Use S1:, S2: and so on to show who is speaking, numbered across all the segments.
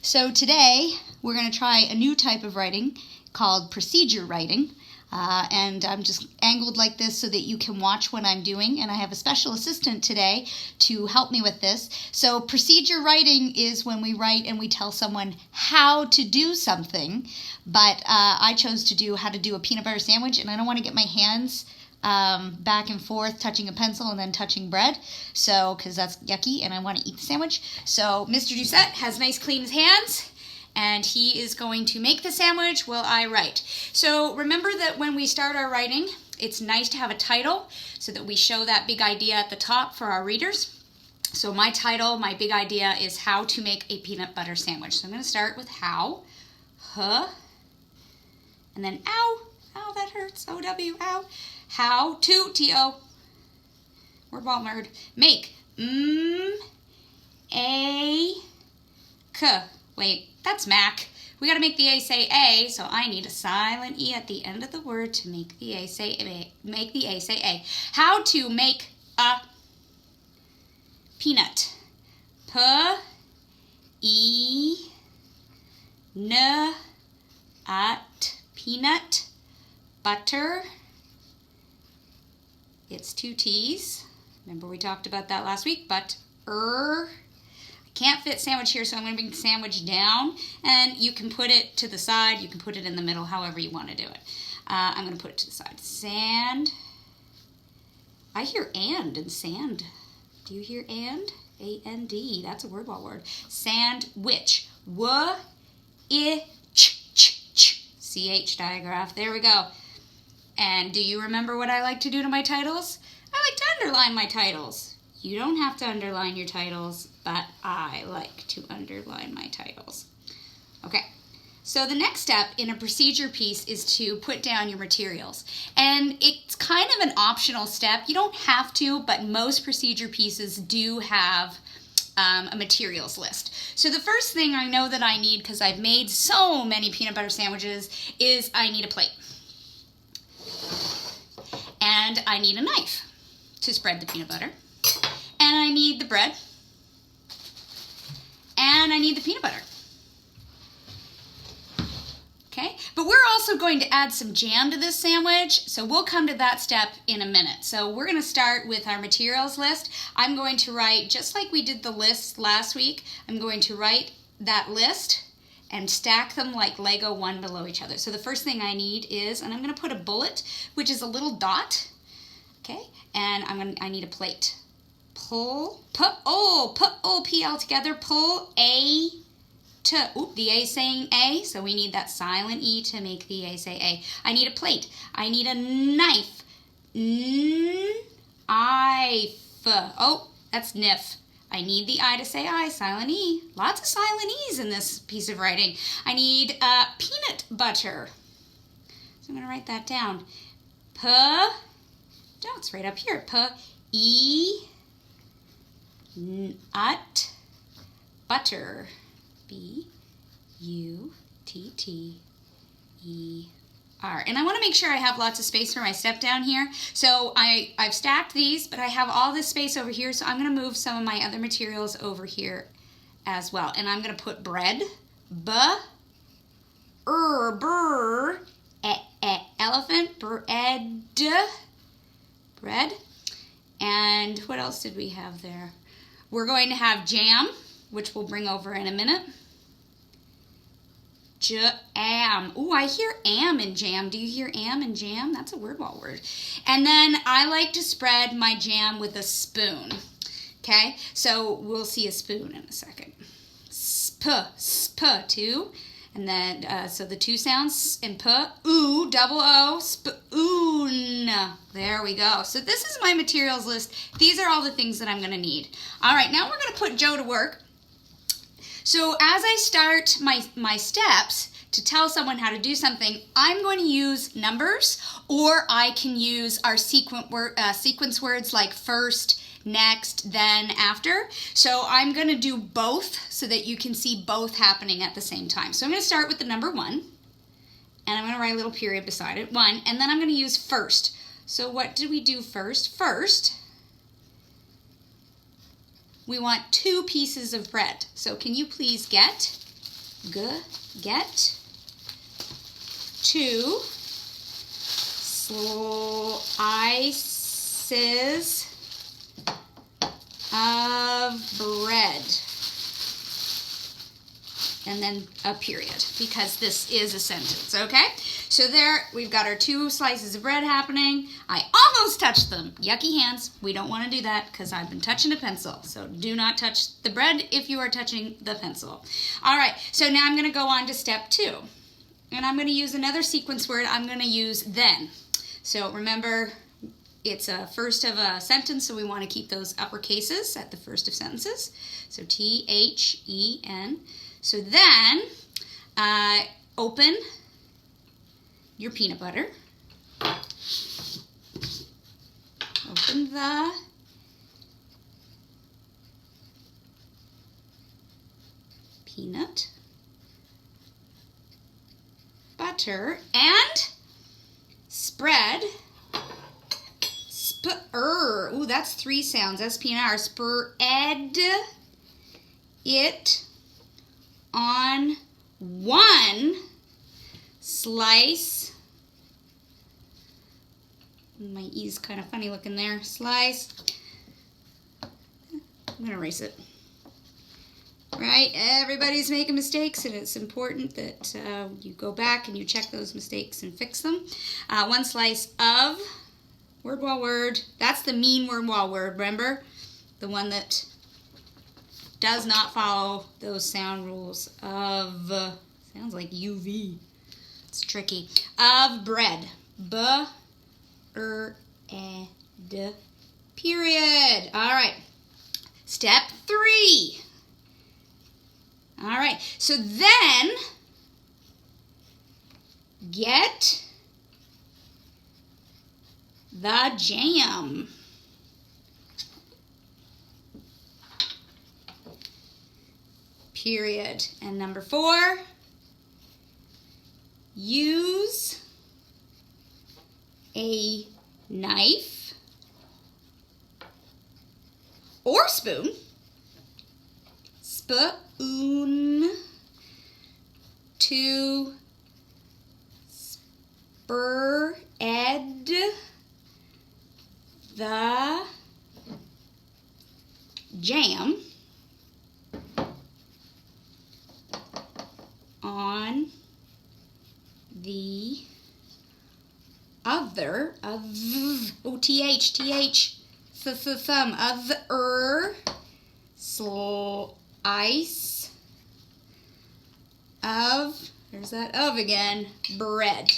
S1: So today we're going to try a new type of writing called procedure writing. And I'm just angled like this so that you can watch what I'm doing. And I have a special assistant today to help me with this. So procedure writing is when we write and we tell someone how to do something. But I chose to do how to do a peanut butter sandwich, and I don't want to get my hands back and forth touching a pencil and then touching bread, so because that's yucky and I want to eat the sandwich. So Mr. Doucette has nice clean hands, and he is going to make the sandwich while I write. So remember that when we start our writing, it's nice to have a title so that we show that big idea at the top for our readers. So my title, my big idea, is how to make a peanut butter sandwich. So I'm going to start with how, and then ow, ow, that hurts, O-W, ow. How to, T-O, word ball nerd, make, A-K, wait, that's Mac. We gotta make the A say A, so I need a silent E at the end of the word to make the A say A, How to make a peanut. P-E-N-U-T, peanut, butter. It's 2 T's. Remember we talked about that last week, but I can't fit sandwich here, so I'm going to bring the sandwich down, and you can put it to the side, you can put it in the middle, however you want to do it. I'm going to put it to the side. Sand. I hear and in sand. Do you hear and? A-N-D. That's a word ball word. Sandwich. C-H digraph. There we go. And do you remember what I like to do to my titles? I like to underline my titles. You don't have to underline your titles, but I like to underline my titles. Okay, so the next step in a procedure piece is to put down your materials. And it's kind of an optional step. You don't have to, but most procedure pieces do have a materials list. So the first thing I know that I need, because I've made so many peanut butter sandwiches, is I need a plate. And I need a knife to spread the peanut butter. And I need the bread. And I need the peanut butter. Okay, but we're also going to add some jam to this sandwich, so we'll come to that step in a minute. So we're going to start with our materials list. I'm going to write, just like we did the list last week, I'm going to write that list and stack them like Lego one below each other. So the first thing I need is, and I'm going to put a bullet, which is a little dot, okay, and I need a plate. Pull, put P-L together, pull A to, the A saying A, so we need that silent E to make the A say A. I need a plate. I need a knife. That's nif. I need the I to say I, silent E. Lots of silent E's in this piece of writing. I need peanut butter. So I'm going to write that down. It's right up here. P-E-N-U-T, butter. B-U-T-T-E-R. And I want to make sure I have lots of space for my step down here. So I've stacked these, but I have all this space over here, so I'm going to move some of my other materials over here as well. And I'm going to put bread, elephant, bread. And what else did we have there? We're going to have jam, which we'll bring over in a minute. Jam. Ooh, I hear am in jam. Do you hear am in jam? That's a word ball word. And then I like to spread my jam with a spoon. Okay, so we'll see a spoon in a second. Two. And then, so the two sounds in ooh, double O, spoon. There we go. So this is my materials list. These are all the things that I'm going to need. All right, now we're going to put Joe to work. So as I start my steps to tell someone how to do something, I'm going to use numbers, or I can use our sequence words like first, next, then, after. So I'm going to do both so that you can see both happening at the same time. So I'm going to start with the number 1, and I'm going to write a little period beside it, 1, and then I'm going to use first. So what did we do first? First, we want 2 pieces of bread. So can you please get get 2 slices of bread. And then a period, because this is a sentence, okay? So there, we've got our 2 slices of bread happening. I almost touched them. Yucky hands. We don't want to do that because I've been touching a pencil. So do not touch the bread if you are touching the pencil. All right, so now I'm going to go on to step 2. And I'm going to use another sequence word. I'm going to use then. So remember, it's a first of a sentence, so we want to keep those upper cases at the first of sentences. So T-H-E-N. So then, open your peanut butter. Open the peanut butter and spread. Ooh, that's 3 sounds. S-P-N-R. Spread it on 1 slice. My E's kind of funny looking there. Slice. I'm going to erase it. Right? Everybody's making mistakes, and it's important that you go back and you check those mistakes and fix them. 1 slice of word wall word. That's the mean word wall word, remember? The one that does not follow those sound rules of, sounds like UV. It's tricky. Of bread. B-er-ed. Period. All right. Step 3. All right. So then, get the jam. Period. And number 4, use a knife or spoon, to spread the jam on the other thumb other slice of, there's that of again, bread.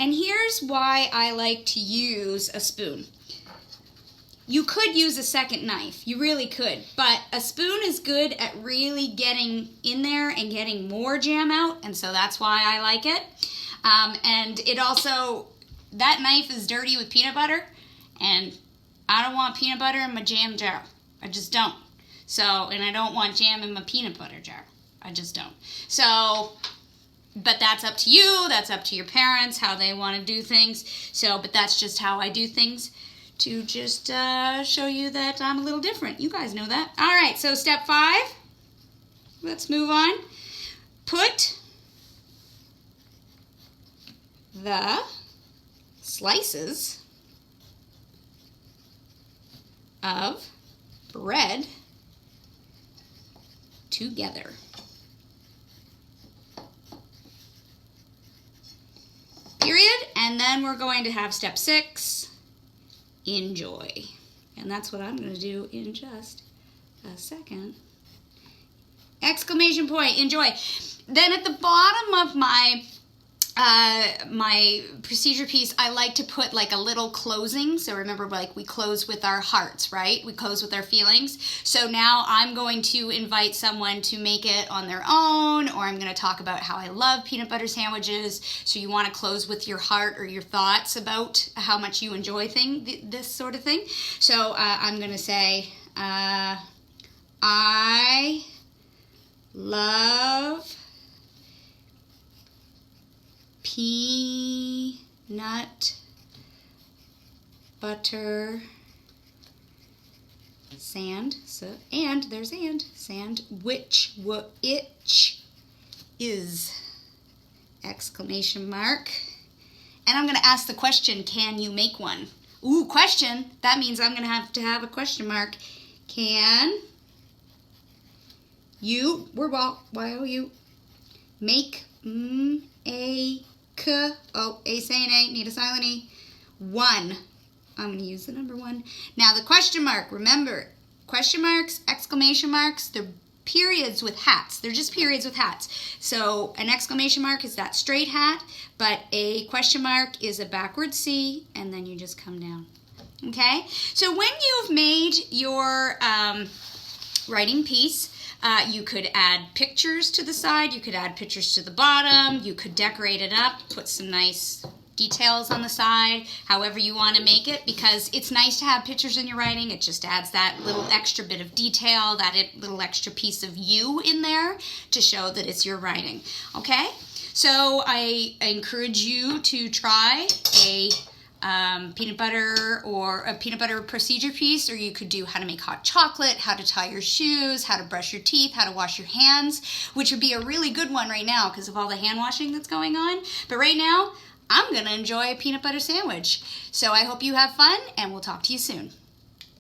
S1: And here's why I like to use a spoon. You could use a second knife, you really could, but a spoon is good at really getting in there and getting more jam out, and so that's why I like it. And it also, that knife is dirty with peanut butter, and I don't want peanut butter in my jam jar. I just don't. So, and I don't want jam in my peanut butter jar. I just don't. So, but that's up to you, that's up to your parents, how they want to do things. So, but that's just how I do things, to just show you that I'm a little different. You guys know that. All right, so step 5. Let's move on. Put the slices of bread together. Period. And then we're going to have step 6. Enjoy. And that's what I'm going to do in just a second. Exclamation point, enjoy. Then at the bottom of my my procedure piece, I like to put like a little closing. So remember, like, we close with our hearts, right? We close with our feelings. So now I'm going to invite someone to make it on their own, or I'm going to talk about how I love peanut butter sandwiches. So you want to close with your heart or your thoughts about how much you enjoy this sort of thing. So I'm going to say, I love peanut butter Sand, so, and there's and, sandwich, itch is, exclamation mark. And I'm going to ask the question, can you make one? Ooh, question. That means I'm going to have a question mark. Can you, Y-O-U, make a saying A, need a silent E, one. I'm going to use the number 1. Now the question mark, remember, question marks, exclamation marks, they're periods with hats. They're just periods with hats. So an exclamation mark is that straight hat, but a question mark is a backward C, and then you just come down. Okay? So when you've made your writing piece, you could add pictures to the side, you could add pictures to the bottom, you could decorate it up, put some nice details on the side, however you want to make it, because it's nice to have pictures in your writing. It just adds that little extra bit of detail, that little extra piece of you in there to show that it's your writing. Okay? So I encourage you to try a peanut butter procedure piece, or you could do how to make hot chocolate, how to tie your shoes, how to brush your teeth, how to wash your hands, which would be a really good one right now because of all the hand washing that's going on. But right now, I'm going to enjoy a peanut butter sandwich. So I hope you have fun, and we'll talk to you soon.